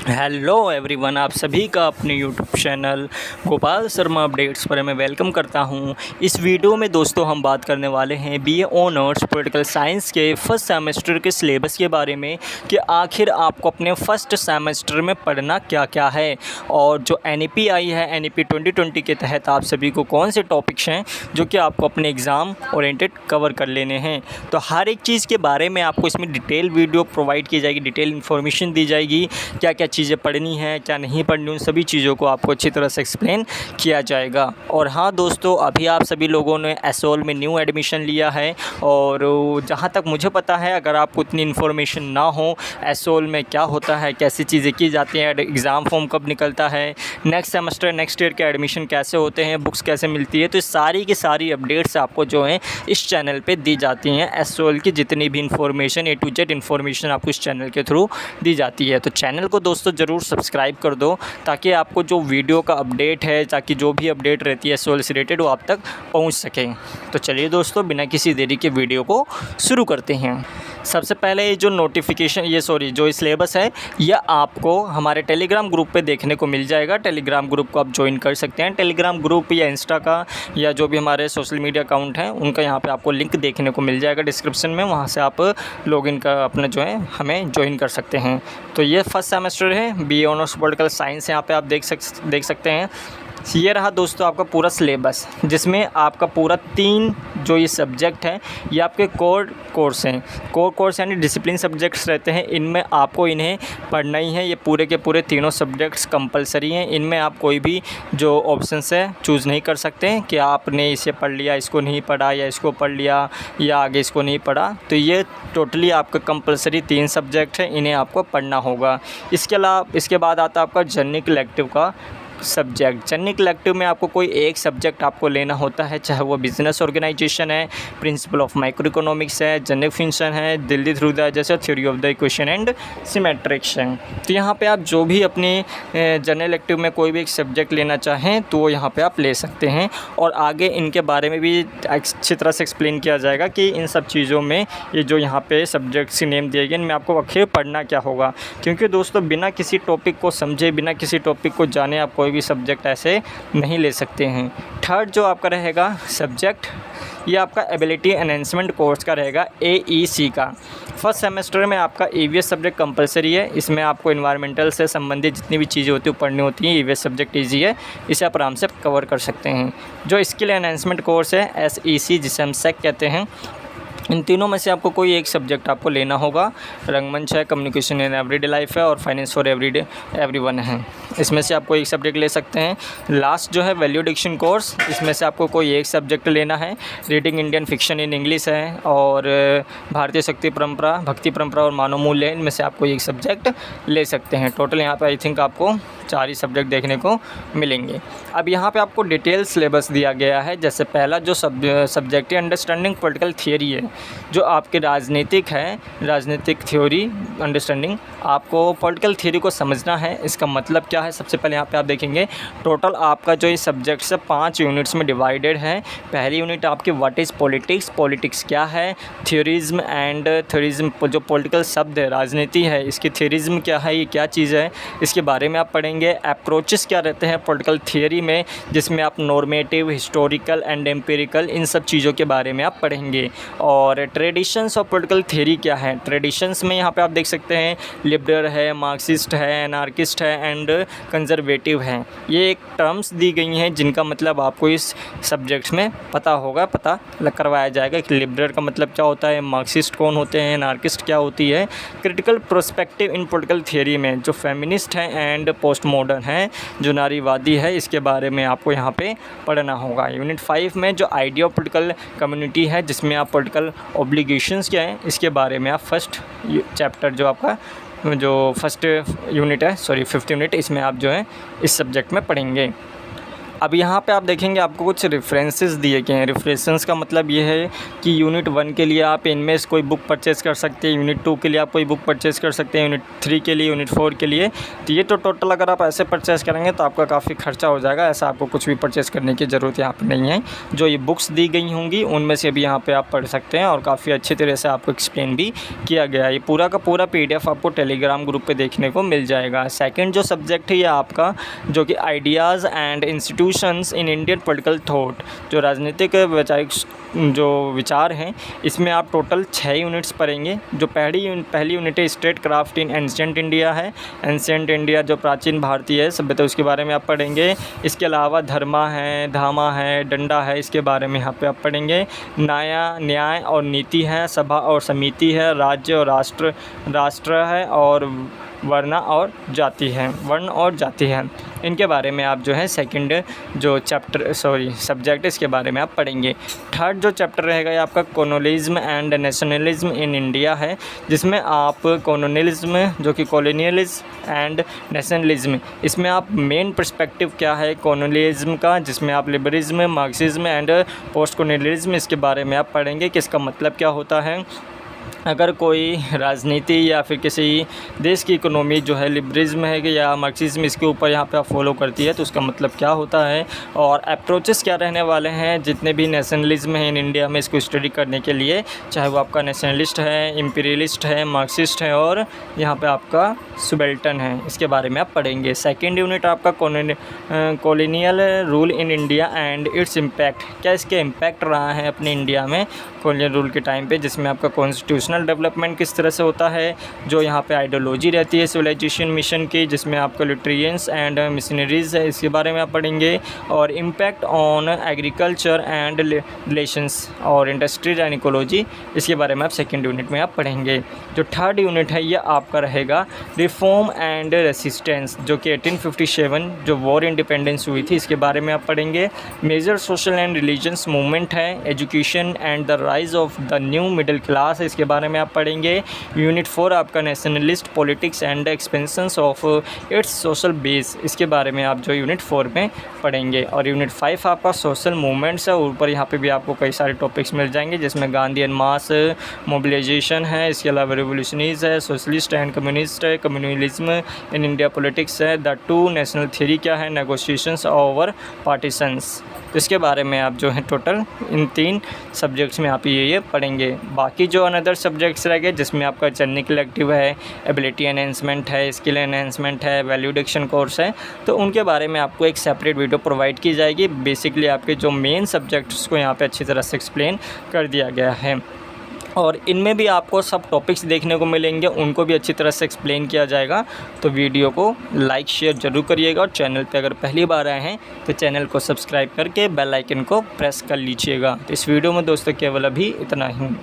Hello everyone, आप सभी का अपने YouTube channel Gopal Sharma updates पर मैं वेलकम करता हूं। इस वीडियो में दोस्तों हम बात करने वाले हैं बीए ऑनर्स पॉलिटिकल साइंस के फर्स्ट सेमेस्टर के सिलेबस के बारे में कि आखिर आपको अपने फर्स्ट सेमेस्टर में पढ़ना क्या क्या है और जो एनईपी आई है एनईपी 2020 के तहत आप सभी को कौन से टॉपिक्स हैं जो कि आपको अपने एग्ज़ाम ओरिएंटेड कवर कर लेने हैं। तो हर एक चीज़ के बारे में आपको इसमें डिटेल वीडियो प्रोवाइड की जाएगी, डिटेल इन्फॉर्मेशन दी जाएगी, क्या क्या चीज़ें पढ़नी है क्या नहीं पढ़नी, उन सभी चीज़ों को आपको अच्छी तरह से एक्सप्लेन किया जाएगा। और हाँ दोस्तों, अभी आप सभी लोगों ने एसओल में न्यू एडमिशन लिया है और जहाँ तक मुझे पता है, अगर आपको इतनी इन्फॉर्मेशन ना हो एसओल में क्या होता है, कैसी चीज़ें की जाती हैं, एग्ज़ाम फॉर्म कब निकलता है, नेक्स्ट सेमेस्टर नेक्स्ट ईयर के एडमिशन कैसे होते हैं, बुक्स कैसे मिलती है, तो सारी की सारी अपडेट्स आपको जो हैं इस चैनल पर दी जाती हैं। एसओल की जितनी भी information A to Z information आपको इस चैनल के थ्रू दी जाती है। तो चैनल को दोस्तों ज़रूर सब्सक्राइब कर दो ताकि आपको जो वीडियो का अपडेट है, ताकि जो भी अपडेट रहती है एसओएल से रिलेटेड वो आप तक पहुंच सके। तो चलिए दोस्तों, बिना किसी देरी के वीडियो को शुरू करते हैं। सबसे पहले ये जो नोटिफिकेशन जो सिलेबस है यह आपको हमारे टेलीग्राम ग्रुप पे देखने को मिल जाएगा। टेलीग्राम ग्रुप को आप ज्वाइन कर सकते हैं। टेलीग्राम ग्रुप या इंस्टा का या जो भी हमारे सोशल मीडिया अकाउंट हैं उनका यहाँ पे आपको लिंक देखने को मिल जाएगा डिस्क्रिप्शन में, वहाँ से आप लॉगिन का अपना जो है हमें ज्वाइन कर सकते हैं। तो ये फर्स्ट सेमेस्टर है बीए ऑनर्स पॉलिटिकल साइंस, यहाँ पे आप देख सकते हैं। ये रहा दोस्तों आपका पूरा सिलेबस, जिसमें आपका पूरा 3 जो ये सब्जेक्ट हैं ये आपके कोर कोर्स हैं। कोर कोर्स यानी डिसिप्लिन सब्जेक्ट्स रहते हैं, इनमें आपको इन्हें पढ़ना ही है। ये पूरे के पूरे तीनों सब्जेक्ट्स कंपलसरी हैं। इनमें आप कोई भी जो ऑप्शंस है चूज़ नहीं कर सकते कि आपने इसे पढ़ लिया, इसको नहीं पढ़ा, या इसको पढ़ लिया या आगे इसको नहीं पढ़ा। तो ये टोटली आपका कंपलसरी 3 सब्जेक्ट हैं, इन्हें आपको पढ़ना होगा। इसके बाद आता है आपका जनरल इलेक्टिव का सब्जेक्ट। जनरल इलेक्टिव में आपको कोई एक सब्जेक्ट आपको लेना होता है, चाहे वो बिजनेस ऑर्गेनाइजेशन है, प्रिंसिपल ऑफ माइक्रो इकोनॉमिक्स है, जनरल फंक्शन है, दिल्ली थ्रू द जैसे theory of the equation and symmetrics है। तो यहाँ पे आप जो भी अपनी जनरल इलेक्टिव में कोई भी एक सब्जेक्ट लेना चाहें तो वो यहाँ पे आप ले सकते हैं। और आगे इनके बारे में भी अच्छी तरह से एक्सप्लेन किया जाएगा कि इन सब चीज़ों में ये जो यहाँ पे सब्जेक्ट्स के नेम दिए गए इनमें आपको आखिर पढ़ना क्या होगा। क्योंकि दोस्तों बिना किसी टॉपिक को समझे, बिना किसी टॉपिक को जाने आप कोई भी सब्जेक्ट ऐसे नहीं ले सकते हैं। थर्ड जो आपका रहेगा सब्जेक्ट, ये आपका एबिलिटी एनहेंसमेंट कोर्स का रहेगा AEC का। फर्स्ट सेमेस्टर में आपका EVS सब्जेक्ट कंपलसरी है। इसमें आपको इन्वायरमेंटल से संबंधित जितनी भी चीज़ें होती हैं पढ़नी होती हैं। EVS सब्जेक्ट ईजी है, इसे आप आराम से कवर कर सकते हैं। जो स्किल एनहेंसमेंट कोर्स है SEC, जिसे हम SEC कहते हैं, इन तीनों में से आपको कोई एक सब्जेक्ट आपको लेना होगा। रंगमंच है, कम्युनिकेशन इन एवरीडे लाइफ है और फाइनेंस फॉर एवरीवन है। इसमें से आपको एक सब्जेक्ट ले सकते हैं। लास्ट जो है वैल्यू एडिक्शन कोर्स, इसमें से आपको कोई एक सब्जेक्ट लेना है। Reading Indian fiction in English है और भारतीय शक्ति परंपरा, भक्ति परंपरा और मानव मूल्य, इनमें से आपको एक सब्जेक्ट ले सकते हैं। टोटल यहाँ पे आई थिंक आपको 4 ही सब्जेक्ट देखने को मिलेंगे। अब यहाँ पे आपको डिटेल सिलेबस दिया गया है। जैसे पहला जो सब्जेक्ट है अंडरस्टैंडिंग पॉलिटिकल थियोरी है, जो आपके राजनीतिक थ्योरी अंडरस्टैंडिंग, आपको पॉलिटिकल थियोरी को समझना है। इसका मतलब क्या है, सबसे पहले यहाँ पे आप देखेंगे टोटल आपका जो ये सब्जेक्ट्स है 5 यूनिट्स में डिवाइडेड है। पहली यूनिट आपकी व्हाट इज़ पॉलिटिक्स, पॉलिटिक्स क्या है, थ्योरिज्म एंड थ्योरिज्म जो पॉलिटिकल शब्द है, राजनीति है, इसकी थ्योरिज्म क्या है, ये क्या चीज़ है, इसके बारे में आप पढ़ेंगे। अप्रोचेस क्या रहते हैं पॉलिटिकल थियोरी में, जिसमें आप नॉर्मेटिव, हिस्टोरिकल एंड एम्पिरिकल, इन सब चीज़ों के बारे में आप पढ़ेंगे। और ट्रेडिशंस ऑफ पॉलिटिकल थियोरी क्या है, ट्रेडिशंस में यहाँ पे आप देख सकते हैं लिबरल है, मार्क्सिस्ट है, एनार्किस्ट है एंड कंजर्वेटिव हैं। ये एक टर्म्स दी गई हैं जिनका मतलब आपको इस सब्जेक्ट्स में पता करवाया जाएगा कि लिबरल का मतलब क्या होता है, मार्क्सिस्ट कौन होते हैं, एनार्किस्ट क्या होती है। क्रिटिकल प्रोस्पेक्टिव इन पॉलिटिकल थियोरी में जो फेमिनिस्ट हैं एंड पोस्ट मॉडर्न हैं, जो नारीवादी है, इसके बारे में आपको यहाँ पे पढ़ना होगा। यूनिट 5 में जो आइडिया ऑफ पॉलिटिकल कम्युनिटी है, जिसमें आप पॉलिटिकल ऑब्लिगेशंस क्या हैं इसके बारे में आप फर्स्ट चैप्टर जो आपका जो फर्स्ट यूनिट है, 5th यूनिट, इसमें आप जो है इस सब्जेक्ट में पढ़ेंगे। अब यहाँ पे आप देखेंगे आपको कुछ रेफरेंसेस दिए गए हैं। रेफरेंसेस का मतलब ये है कि यूनिट 1 के लिए आप इनमें से कोई बुक परचेज़ कर सकते हैं, यूनिट 2 के लिए आप कोई बुक परचेज़ कर सकते हैं, यूनिट 3 के लिए, यूनिट 4 के लिए। तो ये तो टोटल अगर आप ऐसे परचेज़ करेंगे तो आपका काफ़ी खर्चा हो जाएगा। ऐसा आपको कुछ भी परचेज़ करने की ज़रूरत यहाँ पर नहीं है। जो ये बुक्स दी गई होंगी उनमें से भी यहाँ पर आप पढ़ सकते हैं और काफ़ी अच्छी तरह से आपको एक्सप्लेन भी किया गया है। ये पूरा का पूरा PDF आपको टेलीग्राम ग्रुप पे देखने को मिल जाएगा। सेकंड जो सब्जेक्ट है ये आपका जो कि ideas and institutions in Indian political thought, जो राजनीतिक वैचारिक जो विचार हैं, इसमें आप टोटल 6 यूनिट्स पढ़ेंगे। जो पहली यूनिट है state craft in ancient India है। एंशिएंट इंडिया जो प्राचीन भारतीय सभ्यता उसके बारे में आप पढ़ेंगे। इसके अलावा धर्मा है, धामा है, डंडा है, इसके बारे में यहाँ पे आप पढ़ेंगे। न्याय और नीति है, सभा और समिति है, राज्य और राष्ट्र है, और वर्ण और जाति है। इनके बारे में आप जो है सेकंड जो सब्जेक्ट इसके बारे में आप पढ़ेंगे। थर्ड जो चैप्टर रहेगा ये आपका colonialism and nationalism in India है, जिसमें आप कॉलोनियलिज्म जो कि कॉलोनियलिज्म एंड नेशनलिज्म, इसमें आप मेन पर्सपेक्टिव क्या है कॉलोनियलिज्म का, जिसमें आप liberalism, Marxism and post colonialism इसके बारे में आप पढ़ेंगे कि इसका मतलब क्या होता है। अगर कोई राजनीति या फिर किसी देश की इकोनॉमी जो है लिबरलिज्म है कि या मार्क्सिज्म इसके ऊपर यहाँ पे आप फॉलो करती है तो उसका मतलब क्या होता है और अप्रोचेस क्या रहने वाले हैं जितने भी नेशनलिज्म हैं इन इंडिया में इसको स्टडी करने के लिए, चाहे वो आपका नेशनलिस्ट है, इम्पीरियलिस्ट है, मार्क्सिस्ट है और यहाँ पे आपका सुबल्टन है, इसके बारे में आप पढ़ेंगे। सेकेंड यूनिट आपका colonial rule in India and its impact, क्या इसके इम्पैक्ट रहा है अपने इंडिया में कॉलोनियल रूल के टाइम पे, जिसमें आपका कॉन्स्टिट्यूशनल डेवलपमेंट किस तरह से होता है, जो यहाँ पे आइडियोलॉजी रहती है सिविलाइजेशन मिशन की, जिसमें आपका लिटरेरियंस एंड मिशनरीज़ है, इसके बारे में आप पढ़ेंगे। और impact on agriculture and relations और इंडस्ट्रीज एंड इकोलॉजी, इसके बारे में आप सेकेंड यूनिट में आप पढ़ेंगे। जो थर्ड यूनिट है ये आपका रहेगा रिफॉर्म एंड रेसिस्टेंस, जो कि 1857 जो वॉर इंडिपेंडेंस हुई थी इसके बारे में आप पढ़ेंगे। Major social and religious movement है, education and the rise of the new middle class, इसके बारे में आप पढ़ेंगे। यूनिट 4 आपका nationalist politics and expansions of its social base, इसके बारे में आप जो यूनिट 4 में पढ़ेंगे। और यूनिट 5 आपका सोशल मूवमेंट्स है, ऊपर यहाँ पे भी आपको कई सारे टॉपिक्स मिल जाएंगे जिसमें गांधीयन मास मोबिलाइजेशन है, इसके अलावा रिवोल्यूशनीज है, सोशलिस्ट एंड कम्युनिस्ट है, कम्युनलिज्म इन इंडिया पॉलिटिक्स है, द टू नेशनल थ्योरी क्या है, नेगोशिएशंस ओवर पार्टीशंस, तो इसके बारे में आप जो है टोटल इन 3 सब्जेक्ट्स में आप ये पढ़ेंगे। बाकी जो अनदर सब्जेक्ट्स रह गए जिसमें आपका जनरल कलेक्टिव है, एबिलिटी एनहेंसमेंट है, स्किल एनहेंसमेंट है, वैल्यू एडिक्शन कोर्स है, तो उनके बारे में आपको एक सेपरेट वीडियो प्रोवाइड की जाएगी। बेसिकली आपके जो मेन सब्जेक्ट्स को यहाँ पे अच्छी तरह से एक्सप्लेन कर दिया गया है और इनमें भी आपको सब टॉपिक्स देखने को मिलेंगे, उनको भी अच्छी तरह से एक्सप्लेन किया जाएगा। तो वीडियो को लाइक शेयर ज़रूर करिएगा और चैनल पे अगर पहली बार आए हैं तो चैनल को सब्सक्राइब करके बेल आइकन को प्रेस कर लीजिएगा। तो इस वीडियो में दोस्तों केवल अभी इतना ही।